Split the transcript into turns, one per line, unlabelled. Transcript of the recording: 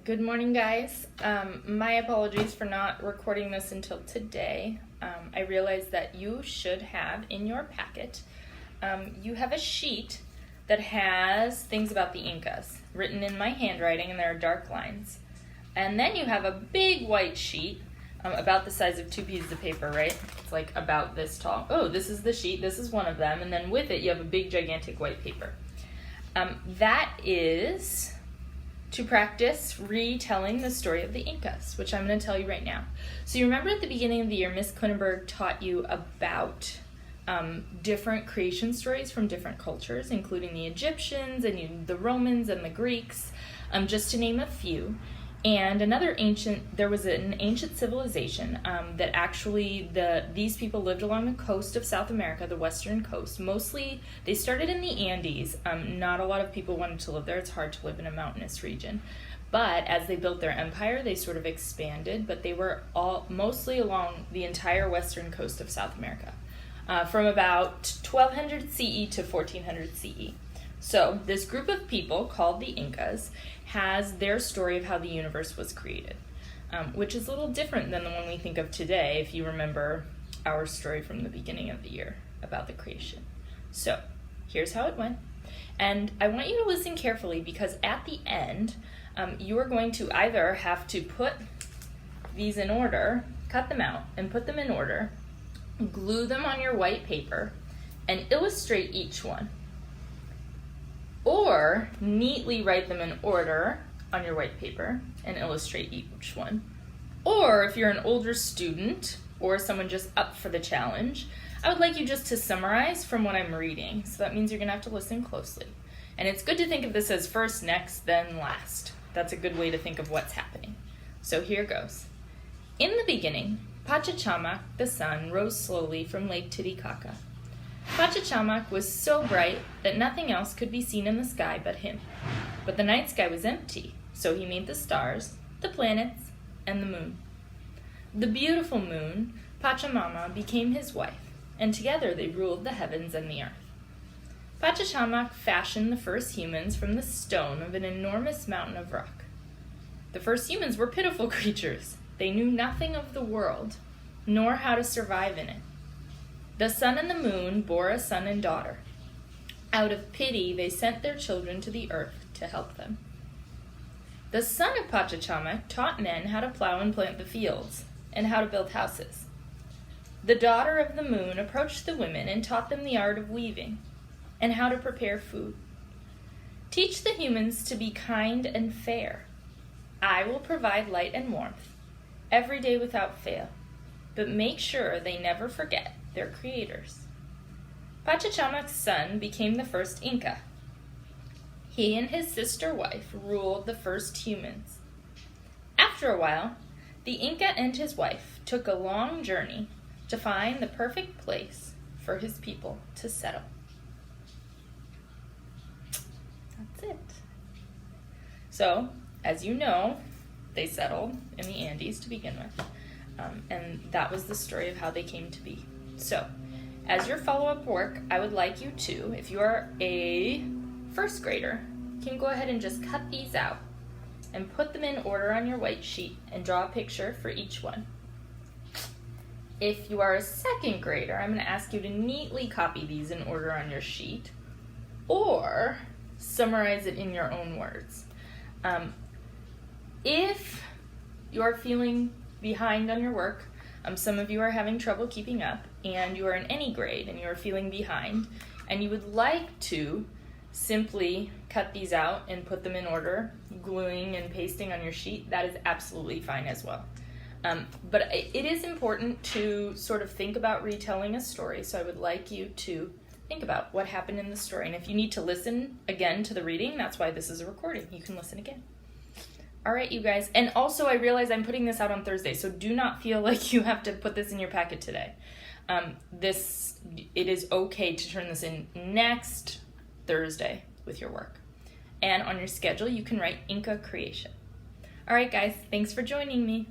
Good morning, guys. My apologies for not recording this until today. I realized that you should have in your packet, you have a sheet that has things about the Incas written in my handwriting, and there are dark lines. And then you have a big white sheet about the size of 2 pieces of paper, right? It's like about this tall. Oh, this is the sheet. This is one of them. And then with it, you have a big, gigantic white paper. That is to practice retelling the story of the Incas, which I'm going to tell you right now. So you remember at the beginning of the year, Miss Klinenberg taught you about different creation stories from different cultures, including the Egyptians and the Romans and the Greeks, just to name a few. And there was an ancient civilization that actually these people lived along the coast of South America, the western coast. Mostly, they started in the Andes. Not a lot of people wanted to live there. It's hard to live in a mountainous region. But as they built their empire, they sort of expanded, but they were mostly along the entire western coast of South America, from about 1200 CE to 1400 CE. So this group of people called the Incas has their story of how the universe was created, which is a little different than the one we think of today, if you remember our story from the beginning of the year about the creation. So here's how it went. And I want you to listen carefully, because at the end, you are going to either have to put these in order, cut them out and put them in order, glue them on your white paper, and illustrate each one. Or neatly write them in order on your white paper and illustrate each one. Or if you're an older student or someone just up for the challenge, I would like you just to summarize from what I'm reading. So that means you're going to have to listen closely. And it's good to think of this as first, next, then last. That's a good way to think of what's happening. So here goes. In the beginning, Pachacamac, the sun, rose slowly from Lake Titicaca. Pachacamac was so bright that nothing else could be seen in the sky but him. But the night sky was empty, so he made the stars, the planets, and the moon. The beautiful moon, Pachamama, became his wife, and together they ruled the heavens and the earth. Pachacamac fashioned the first humans from the stone of an enormous mountain of rock. The first humans were pitiful creatures. They knew nothing of the world, nor how to survive in it. The sun and the moon bore a son and daughter. Out of pity, they sent their children to the earth to help them. The son of Pachacamac taught men how to plow and plant the fields, and how to build houses. The daughter of the moon approached the women and taught them the art of weaving, and how to prepare food. Teach the humans to be kind and fair. I will provide light and warmth, every day without fail, but make sure they never forget their creators. Pachacamac's son became the first Inca. He and his sister wife ruled the first humans. After a while, the Inca and his wife took a long journey to find the perfect place for his people to settle. That's it. So, as you know, they settled in the Andes to begin with. And that was the story of how they came to be. So, as your follow-up work, I would like you to, if you are a first grader, can go ahead and just cut these out and put them in order on your white sheet and draw a picture for each one. If you are a second grader, I'm going to ask you to neatly copy these in order on your sheet, or summarize it in your own words. If you're feeling behind on your work, some of you are having trouble keeping up, and you are in any grade and you are feeling behind, and you would like to simply cut these out and put them in order, gluing and pasting on your sheet, that is absolutely fine as well. But it is important to sort of think about retelling a story, so I would like you to think about what happened in the story. And if you need to listen again to the reading, that's why this is a recording. You can listen again. All right, you guys. And also, I realize I'm putting this out on Thursday, so do not feel like you have to put this in your packet today. It is okay to turn this in next Thursday with your work. And on your schedule, you can write Inca creation. All right, guys. Thanks for joining me.